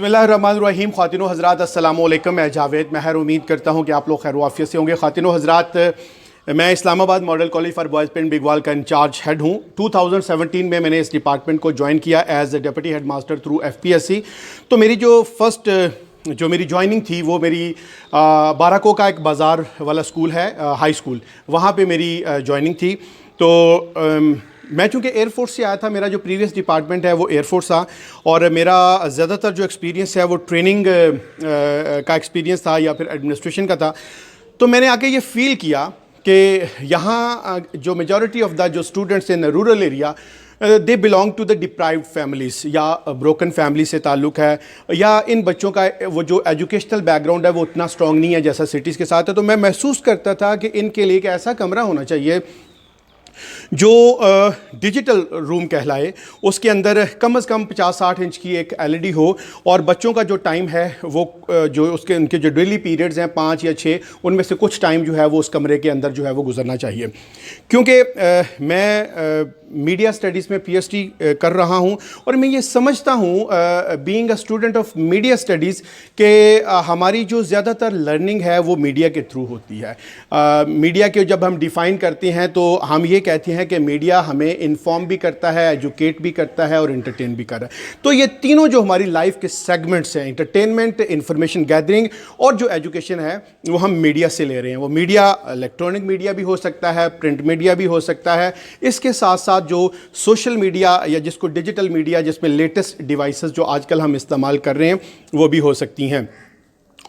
بسم اللہ الرحمن الرحیم. خواتین و حضرات السلام علیکم. میں جاوید مہر امید کرتا ہوں کہ آپ لوگ خیر و عافیت سے ہوں گے. خواتین و حضرات, میں اسلام آباد ماڈل کالج فار بوائز پنڈ بگوال کا انچارج ہیڈ ہوں. 2017 میں نے اس ڈپارٹمنٹ کو جوائن کیا as deputy head master through FPSC. تو میری جو میری جوائننگ تھی وہ میری باراکو کا ایک بازار والا اسکول ہے, ہائی اسکول, وہاں پہ میری جوائننگ تھی. تو میں چونکہ ایئر فورس سے آیا تھا, میرا جو پریویس ڈپارٹمنٹ ہے وہ ایئر فورس تھا, اور میرا زیادہ تر جو ایکسپیرینس ہے وہ ٹریننگ کا ایکسپیرینس تھا یا پھر ایڈمنسٹریشن کا تھا. تو میں نے آ کے یہ فیل کیا کہ یہاں جو میجورٹی آف دا جو students in rural area they belong to the deprived families, یا بروکن فیملی سے تعلق ہے, یا ان بچوں کا وہ جو ایجوکیشنل بیک گراؤنڈ ہے وہ اتنا اسٹرانگ نہیں ہے جیسا سٹیز کے ساتھ ہے. تو میں محسوس کرتا تھا کہ ان کے لیے ایک ایسا کمرہ ہونا چاہیے جو ڈیجیٹل روم کہلائے, اس کے اندر کم از کم 50-60 انچ کی ایک LED ہو, اور بچوں کا جو ٹائم ہے وہ جو ان کے جو ڈیلی پیریڈز ہیں 5 یا 6, ان میں سے کچھ ٹائم جو ہے وہ اس کمرے کے اندر جو ہے وہ گزرنا چاہیے. کیونکہ میں میڈیا اسٹڈیز میں PhD کر رہا ہوں, اور میں یہ سمجھتا ہوں being a student of media studies کہ ہماری جو زیادہ تر لرننگ ہے وہ میڈیا کے تھرو ہوتی ہے. میڈیا کے جب ہم ڈیفائن کرتے ہیں تو ہم یہ کہتے ہیں کہ میڈیا ہمیں انفارم بھی کرتا ہے, ایجوکیٹ بھی کرتا ہے, اور انٹرٹین بھی کر رہا ہے. تو یہ تینوں جو ہماری لائف کے سیگمنٹس ہیں, انٹرٹینمنٹ, انفارمیشن گیدرنگ اور جو ایجوکیشن ہے, وہ ہم میڈیا سے لے رہے ہیں. وہ میڈیا الیکٹرانک میڈیا بھی ہو سکتا ہے, پرنٹ میڈیا بھی ہو سکتا ہے, اس کے ساتھ ساتھ جو سوشل میڈیا یا جس کو ڈیجیٹل میڈیا, جس میں لیٹسٹ ڈیوائسز جو آج کل ہم استعمال کر رہے ہیں وہ بھی ہو سکتی ہیں.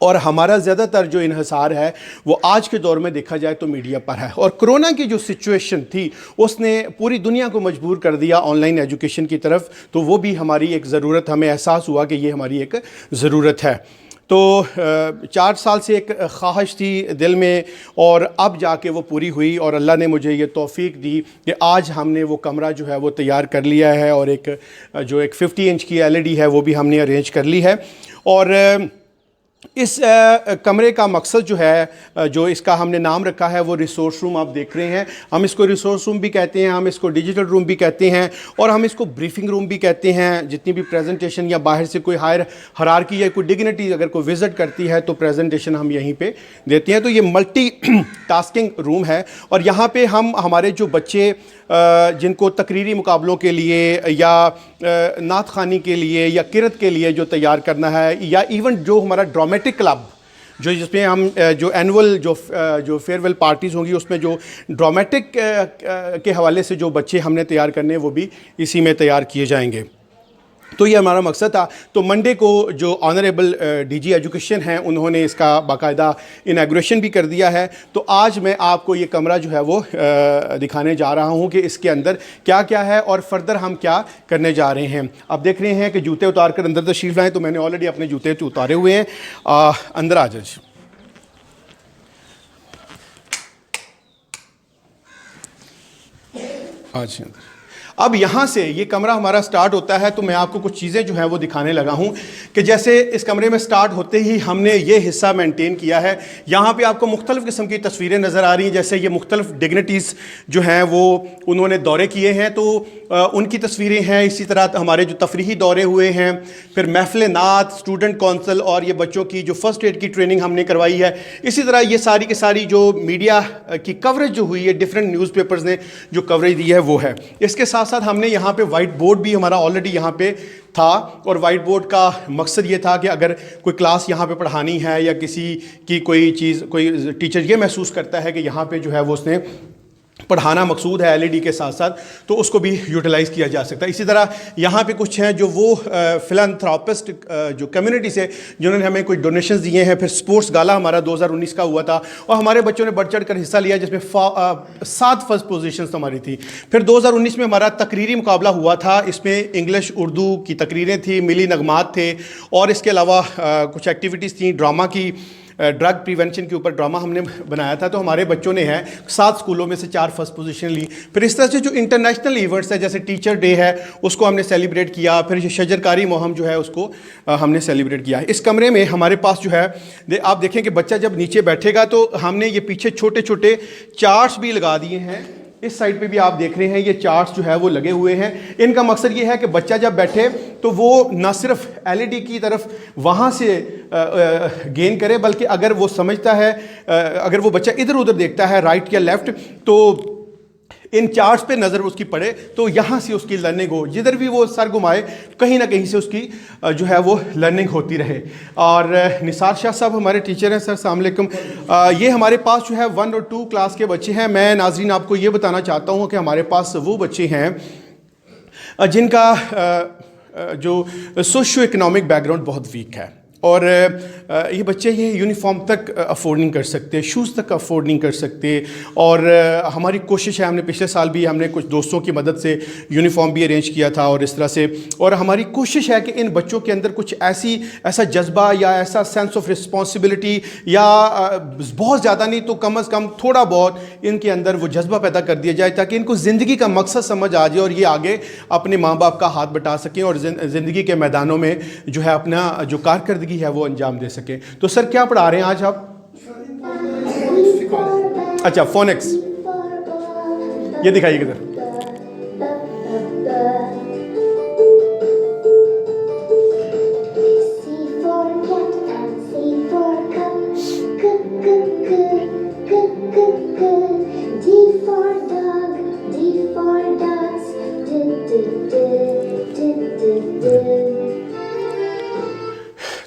اور ہمارا زیادہ تر جو انحصار ہے وہ آج کے دور میں دیکھا جائے تو میڈیا پر ہے. اور کرونا کی جو سچویشن تھی اس نے پوری دنیا کو مجبور کر دیا آن لائن ایجوکیشن کی طرف, تو وہ بھی ہماری ایک ضرورت, ہمیں احساس ہوا کہ یہ ہماری ایک ضرورت ہے. تو 4 سال سے ایک خواہش تھی دل میں, اور اب جا کے وہ پوری ہوئی, اور اللہ نے مجھے یہ توفیق دی کہ آج ہم نے وہ کمرہ جو ہے وہ تیار کر لیا ہے, اور ایک 50 انچ کی LED ہے وہ بھی ہم نے ارینج کر لی ہے. اور اس کمرے کا مقصد جو ہے, جو اس کا ہم نے نام رکھا ہے وہ ریسورس روم آپ دیکھ رہے ہیں. ہم اس کو ریسورس روم بھی کہتے ہیں, ہم اس کو ڈیجیٹل روم بھی کہتے ہیں, اور ہم اس کو بریفنگ روم بھی کہتے ہیں. جتنی بھی پریزنٹیشن یا باہر سے کوئی ہائر ہرارکی یا کوئی ڈگنیٹی اگر کوئی وزٹ کرتی ہے تو پریزنٹیشن ہم یہیں پہ دیتے ہیں. تو یہ ملٹی ٹاسکنگ روم ہے, اور یہاں پہ ہم ہمارے جو بچے جن کو تقریری مقابلوں کے لیے یا نعت خوانی کے لیے یا قرأت کے لیے جو تیار کرنا ہے, یا ایون جو ہمارا ڈرامیٹک کلب جس میں ہم جو اینول جو فیئرویل پارٹیز ہوں گی اس میں جو ڈرامیٹک کے حوالے سے جو بچے ہم نے تیار کرنے وہ بھی اسی میں تیار کیے جائیں گے. تو یہ ہمارا مقصد تھا. تو منڈے کو جو آنریبل DG ایجوکیشن ہیں انہوں نے اس کا باقاعدہ اناگوریشن بھی کر دیا ہے. تو آج میں آپ کو یہ کمرہ جو ہے وہ دکھانے جا رہا ہوں کہ اس کے اندر کیا کیا ہے اور فردر ہم کیا کرنے جا رہے ہیں. آپ دیکھ رہے ہیں کہ جوتے اتار کر اندر تشریف لائیں, تو میں نے آلریڈی اپنے جوتے اتارے ہوئے ہیں. اندر آ جائیں. آج اب یہاں سے یہ کمرہ ہمارا سٹارٹ ہوتا ہے, تو میں آپ کو کچھ چیزیں جو ہیں وہ دکھانے لگا ہوں کہ جیسے اس کمرے میں سٹارٹ ہوتے ہی ہم نے یہ حصہ مینٹین کیا ہے. یہاں پہ آپ کو مختلف قسم کی تصویریں نظر آ رہی ہیں, جیسے یہ مختلف ڈگنیٹیز جو ہیں وہ انہوں نے دورے کیے ہیں, تو ان کی تصویریں ہیں. اسی طرح ہمارے جو تفریحی دورے ہوئے ہیں, پھر محفل نعت, اسٹوڈنٹ کونسل, اور یہ بچوں کی جو فرسٹ ایڈ کی ٹریننگ ہم نے کروائی ہے. اسی طرح یہ ساری کی ساری جو میڈیا کی کوریج جو ہوئی ہے, ڈفرینٹ نیوز پیپرز نے جو کوریج دی ہے وہ ہے. اس کے ساتھ ساتھ ہم نے یہاں پہ وائٹ بورڈ بھی ہمارا آلریڈی یہاں پہ تھا, اور وائٹ بورڈ کا مقصد یہ تھا کہ اگر کوئی کلاس یہاں پہ پڑھانی ہے یا کسی کی کوئی چیز, کوئی ٹیچر یہ محسوس کرتا ہے کہ یہاں پہ جو ہے وہ اس نے پڑھانا مقصود ہے LED کے ساتھ ساتھ, تو اس کو بھی یوٹیلائز کیا جا سکتا ہے. اسی طرح یہاں پہ کچھ ہیں جو وہ فلانتھراپسٹ جو کمیونٹی سے جنہوں نے ہمیں کوئی ڈونیشنز دیے ہیں. پھر سپورٹس گالا ہمارا 2019 کا ہوا تھا, اور ہمارے بچوں نے بڑھ چڑھ کر حصہ لیا, جس میں 7 فرسٹ پوزیشنز ہماری تھی. پھر 2019 میں ہمارا تقریری مقابلہ ہوا تھا, اس میں انگلش اردو کی تقریریں تھیں, ملی نغمات تھے, اور اس کے علاوہ کچھ ایکٹیویٹیز تھیں ڈرامہ کی. ڈرگ پریونشن کے اوپر ڈرامہ ہم نے بنایا تھا. تو ہمارے بچوں نے 7 اسکولوں میں سے 4 فرسٹ پوزیشن لی. پھر اس طرح سے جو انٹرنیشنل ایونٹس ہے, جیسے ٹیچر ڈے ہے, اس کو ہم نے سیلیبریٹ کیا. پھر شجرکاری مہم جو ہے اس کو ہم نے سیلیبریٹ کیا. اس کمرے میں ہمارے پاس جو ہے آپ دیکھیں کہ بچہ جب نیچے بیٹھے گا تو ہم نے یہ پیچھے چھوٹے چھوٹے چارٹس بھی لگا دیے ہیں, اس سائڈ پہ بھی آپ دیکھ رہے ہیں یہ چارٹس جو ہے وہ لگے ہوئے ہیں. ان کا مقصد یہ ہے کہ بچہ جب بیٹھے تو وہ نہ صرف LED کی طرف وہاں سے گین کرے, بلکہ اگر وہ سمجھتا ہے, اگر وہ بچہ ادھر ادھر دیکھتا ہے رائٹ یا لیفٹ, تو ان چارٹس پہ نظر اس کی پڑے تو یہاں سے اس کی لرننگ ہو, جدھر بھی وہ سر گھمائے کہیں نہ کہیں سے اس کی جو ہے وہ لرننگ ہوتی رہے. اور نثار شاہ صاحب ہمارے ٹیچر ہیں. سر السلام علیکم. یہ ہمارے پاس جو ہے 1 اور 2 کلاس کے بچے ہیں. میں ناظرین آپ کو یہ بتانا چاہتا ہوں کہ ہمارے پاس وہ بچے ہیں جن کا جو سوشو اکنامک بیک گراؤنڈ بہت ویک ہے, اور یہ بچے یہ یونیفارم تک افورڈ نہیں کر سکتے, شوز تک افورڈ نہیں کر سکتے. اور ہماری کوشش ہے, ہم نے پچھلے سال بھی ہم نے کچھ دوستوں کی مدد سے یونیفارم بھی ارینج کیا تھا اور اس طرح سے, اور ہماری کوشش ہے کہ ان بچوں کے اندر کچھ ایسا جذبہ یا ایسا سینس آف رسپانسبلٹی, یا بہت زیادہ نہیں تو کم از کم تھوڑا بہت ان کے اندر وہ جذبہ پیدا کر دیا جائے, تاکہ ان کو زندگی کا مقصد سمجھ آ جائے اور یہ آگے اپنے ماں باپ کا ہاتھ بٹا سکیں اور زندگی کے میدانوں میں جو ہے اپنا جو کارکردگی ہے وہ انجام دے سکیں. تو سر کیا پڑھا رہے ہیں آج آپ؟ اچھا فونکس, یہ دکھائیے کدھر.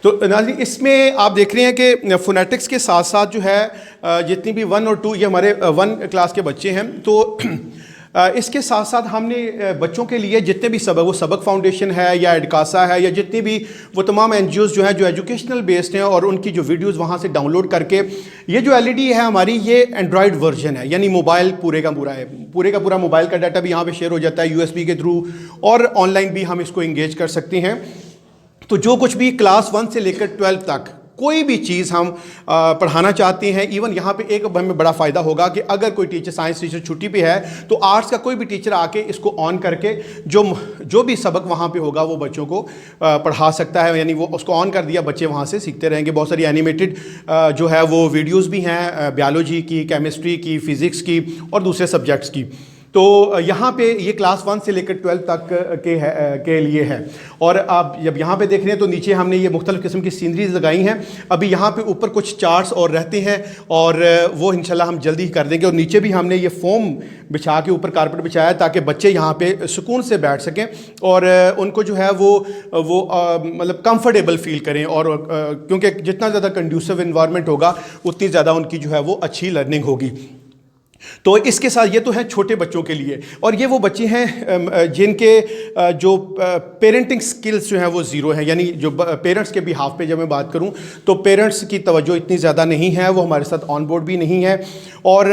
تو ناظرین اس میں آپ دیکھ رہے ہیں کہ فونیٹکس کے ساتھ ساتھ جو ہے جتنی بھی 1 اور 2 یہ ہمارے 1 کلاس کے بچے ہیں, تو اس کے ساتھ ساتھ ہم نے بچوں کے لیے جتنے بھی سبق, وہ سبق فاؤنڈیشن ہے یا ایڈکاسا ہے یا جتنی بھی وہ تمام NGOs جو ہیں جو ایجوکیشنل بیسڈ ہیں, اور ان کی جو ویڈیوز وہاں سے ڈاؤن لوڈ کر کے, یہ جو LED ہے ہماری یہ اینڈرائڈ ورژن ہے, یعنی موبائل پورے کا پورا ہے, پورے کا پورا موبائل کا ڈاٹا بھی یہاں پہ شیئر ہو جاتا ہے USB کے تھرو, اور آن لائن بھی ہم اس کو انگیج کر سکتے ہیں. تو جو کچھ بھی کلاس 1 سے لے کر 12 تک کوئی بھی چیز ہم پڑھانا چاہتے ہیں, ایون یہاں پہ ایک ہمیں بڑا فائدہ ہوگا کہ اگر کوئی ٹیچر, سائنس ٹیچر چھٹی پہ ہے, تو آرٹس کا کوئی بھی ٹیچر آ کے اس کو آن کر کے جو بھی سبق وہاں پہ ہوگا وہ بچوں کو پڑھا سکتا ہے, یعنی وہ اس کو آن کر دیا, بچے وہاں سے سیکھتے رہیں گے. بہت ساری اینیمیٹڈ جو ہے وہ ویڈیوز بھی ہیں بیالوجی کی, کیمسٹری کی, فزکس کی اور دوسرے سبجیکٹس کی. تو یہاں پہ یہ کلاس 1 سے لے کر 12 تک کے لیے ہے. اور آپ جب یہاں پہ دیکھ رہے ہیں تو نیچے ہم نے یہ مختلف قسم کی سینریز لگائی ہیں. ابھی یہاں پہ اوپر کچھ چارٹس اور رہتے ہیں, اور وہ انشاءاللہ ہم جلدی کر دیں گے. اور نیچے بھی ہم نے یہ فوم بچھا کے اوپر کارپٹ بچھایا تاکہ بچے یہاں پہ سکون سے بیٹھ سکیں اور ان کو جو ہے وہ مطلب کمفرٹیبل فیل کریں, اور کیونکہ جتنا زیادہ کنڈیوسو انوائرمنٹ ہوگا اتنی زیادہ ان کی جو ہے وہ اچھی لرننگ ہوگی. تو اس کے ساتھ یہ تو ہے چھوٹے بچوں کے لیے, اور یہ وہ بچے ہیں جن کے جو پیرنٹنگ سکلز جو ہیں وہ زیرو ہیں, یعنی جو پیرنٹس کے بھی ہاف پہ جب میں بات کروں تو پیرنٹس کی توجہ اتنی زیادہ نہیں ہے, وہ ہمارے ساتھ آن بورڈ بھی نہیں ہے. اور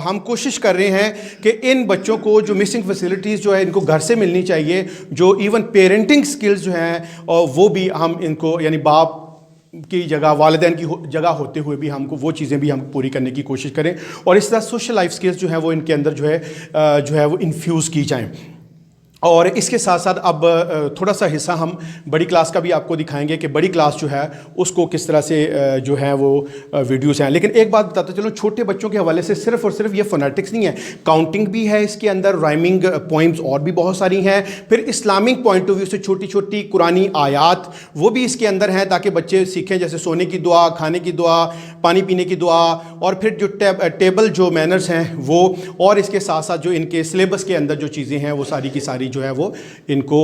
ہم کوشش کر رہے ہیں کہ ان بچوں کو جو مسنگ فیسلٹیز جو ہے ان کو گھر سے ملنی چاہیے, جو ایون پیرنٹنگ سکلز جو ہیں وہ بھی ہم ان کو, یعنی باپ کی جگہ, والدین کی جگہ ہوتے ہوئے بھی ہم کو وہ چیزیں بھی ہم پوری کرنے کی کوشش کریں, اور اس طرح سوشل لائف سکلز جو ہیں وہ ان کے اندر جو ہے وہ انفیوز کی جائیں. اور اس کے ساتھ ساتھ اب تھوڑا سا حصہ ہم بڑی کلاس کا بھی آپ کو دکھائیں گے کہ بڑی کلاس جو ہے اس کو کس طرح سے جو ہے وہ ویڈیوز ہیں. لیکن ایک بات بتاتا چلو, چھوٹے بچوں کے حوالے سے صرف اور صرف یہ فونیٹکس نہیں ہے, کاؤنٹنگ بھی ہے اس کے اندر, رائمنگ پوائمز اور بھی بہت ساری ہیں, پھر اسلامک پوائنٹ آف ویو سے چھوٹی چھوٹی قرآنی آیات وہ بھی اس کے اندر ہیں تاکہ بچے سیکھیں, جیسے سونے کی دعا, کھانے کی دعا, پانی پینے کی دعا, اور پھر جو ٹیبل جو مینرز ہیں وہ, اور اس کے ساتھ ساتھ جو ان کے سلیبس کے اندر جو چیزیں ہیں وہ ساری کی ساری جو ہے وہ ان کو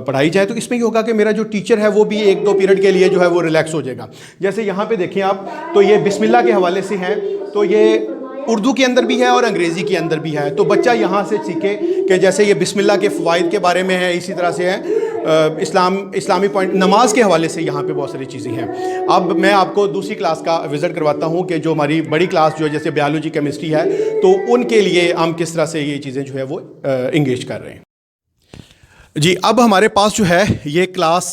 پڑھائی جائے. تو اس میں یہ ہوگا کہ میرا جو ٹیچر ہے وہ بھی 1-2 پیریڈ کے لیے جو ہے وہ ریلیکس ہو جائے گا. جیسے یہاں پہ دیکھیں آپ, تو یہ بسم اللہ کے حوالے سے ہے, تو یہ اردو کے اندر بھی ہے اور انگریزی کے اندر بھی ہے, تو بچہ یہاں سے سیکھے کہ جیسے یہ بسم اللہ کے فوائد کے بارے میں ہے, اسی طرح سے ہے اسلامی پوائنٹ, نماز کے حوالے سے یہاں پہ بہت ساری چیزیں ہیں. اب میں آپ کو دوسری کلاس کا وزٹ کرواتا ہوں کہ جو ہماری بڑی کلاس جو ہے جیسے بیالوجی کیمسٹری ہے, تو ان کے لیے ہم کس طرح سے یہ چیزیں جو ہے وہ انگیج کر رہے ہیں. جی اب ہمارے پاس جو ہے یہ کلاس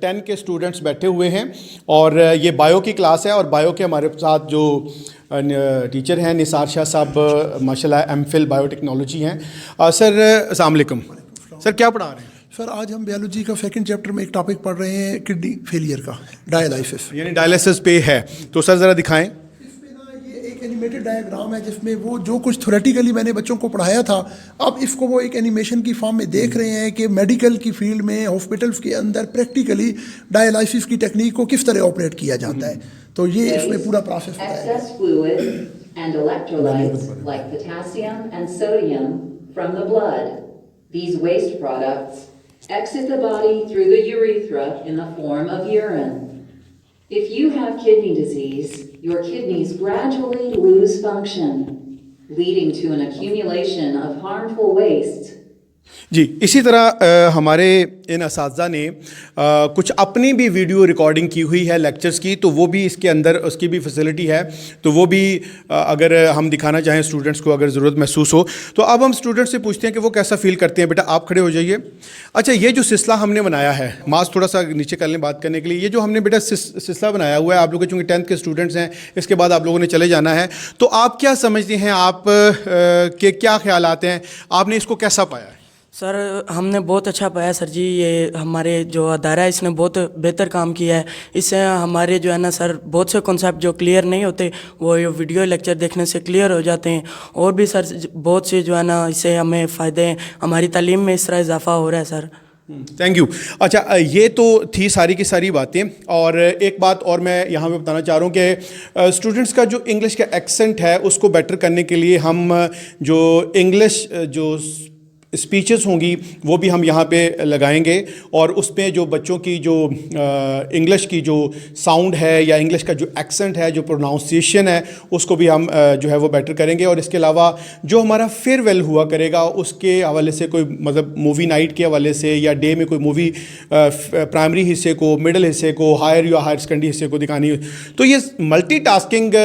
10 کے اسٹوڈنٹس بیٹھے ہوئے ہیں, اور یہ بایو کی کلاس ہے, اور بایو کے ہمارے ساتھ جو ٹیچر ہیں نثار شاہ صاحب, ماشاءاللہ MPhil بایو ٹیکنالوجی ہیں. سر السلام علیکم. سر کیا پڑھا رہے ہیں؟ سر آج ہم بیالوجی کا 2nd چیپٹر میں ایک ٹاپک پڑھ رہے ہیں کڈنی فیلئر کا, ڈائلائسس, یعنی ڈائلائسس پہ ہے. تو سر ذرا دکھائیں. اس میں نا یہ ایک ایمولیٹڈ ڈائیگرام ہے جس میں وہ جو کچھ تھیوریٹیکلی میں نے بچوں کو پڑھایا تھا اب اس کو وہ ایک اینیمیشن کی فارم میں دیکھ رہے ہیں کہ میڈیکل کی فیلڈ میں ہاسپٹلس کے اندر پریکٹیکلی ڈائلائسس کی ٹیکنیک کو کس طرح آپریٹ کیا جاتا ہے. تو یہ اس میں پورا پروسیس بتایا گیا. And electrolytes like potassium and sodium from the blood. These waste products exit the body through the urethra in the form of urine. If you have kidney disease, your kidneys gradually lose function, leading to an accumulation of harmful waste. جی اسی طرح ہمارے ان اساتذہ نے کچھ اپنی بھی video recording کی ہوئی ہے لیکچرز کی, تو وہ بھی اس کے اندر اس کی بھی فیسلٹی ہے, تو وہ بھی اگر ہم دکھانا چاہیں اسٹوڈنٹس کو اگر ضرورت محسوس ہو. تو اب ہم اسٹوڈنٹ سے پوچھتے ہیں کہ وہ کیسا فیل کرتے ہیں. بیٹا آپ کھڑے ہو جائیے. اچھا یہ جو سلسلہ ہم نے بنایا ہے, ماسک تھوڑا سا نیچے کر لیں بات کرنے کے لیے, یہ جو ہم نے بیٹا سلسلہ بنایا ہوا ہے, آپ لوگ چونکہ 10th کے اسٹوڈنٹس ہیں, اس کے بعد آپ لوگوں نے چلے جانا ہے, تو آپ کیا سمجھتے ہیں, آپ کے کیا خیالات ہیں, آپ نے اس کو کیسا پایا ہے؟ سر ہم نے بہت اچھا پایا سر جی. یہ ہمارے جو ادارہ ہے اس نے بہت بہتر کام کیا ہے. اس سے ہمارے جو ہے نا سر بہت سے کنسیپٹ جو کلیئر نہیں ہوتے وہ ویڈیو لیکچر دیکھنے سے کلیئر ہو جاتے ہیں. اور بھی سر بہت سے جو ہے نا اس سے ہمیں فائدے ہیں, ہماری تعلیم میں اس طرح اضافہ ہو رہا ہے سر. Thank you. اچھا یہ تو تھی ساری کی ساری باتیں, اور ایک بات اور میں یہاں پہ بتانا چاہ رہا ہوں کہ اسٹوڈنٹس کا جو انگلش کا ایکسنٹ ہے اس کو بیٹر کرنے کے لیے ہم جو انگلش جو اسپیچز ہوں گی وہ بھی ہم یہاں پہ لگائیں گے, اور اس پہ جو بچوں کی جو انگلش کی جو ساؤنڈ ہے یا انگلش کا جو ایکسنٹ ہے, جو پروناؤنسیشن ہے, اس کو بھی ہم جو ہے وہ بیٹر کریں گے. اور اس کے علاوہ جو ہمارا فیئر ویل ہوا کرے گا اس کے حوالے سے کوئی مطلب مووی نائٹ کے حوالے سے یا ڈے میں کوئی مووی پرائمری حصے کو, مڈل حصے کو, ہائر یا ہائر سیکنڈری حصے کو دکھانی, تو یہ ملٹی ٹاسکنگ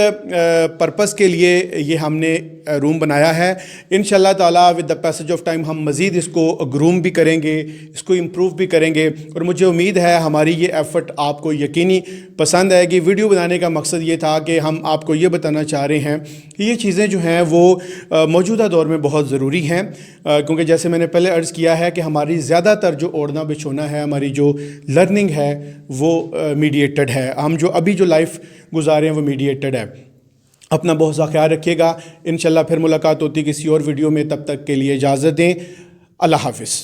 پرپز کے لیے یہ ہم نے روم بنایا ہے. انشاءاللہ تعالیٰ with the passage of time ہم مزید اس کو گروم بھی کریں گے, اس کو امپروو بھی کریں گے, اور مجھے امید ہے ہماری یہ ایفرٹ آپ کو یقینی پسند آئے گی. ویڈیو بنانے کا مقصد یہ تھا کہ ہم آپ کو یہ بتانا چاہ رہے ہیں کہ یہ چیزیں جو ہیں وہ موجودہ دور میں بہت ضروری ہیں, کیونکہ جیسے میں نے پہلے عرض کیا ہے کہ ہماری زیادہ تر جو اوڑھنا بچھونا ہے, ہماری جو لرننگ ہے وہ میڈیٹڈ ہے. ہم جو ابھی جو لائف گزارے ہیں وہ میڈیٹڈ ہے. اپنا بہت سا خیال رکھیے گا. انشاءاللہ پھر ملاقات ہوتی کسی اور ویڈیو میں, تب تک کے لیے اجازت دیں. اللہ حافظ.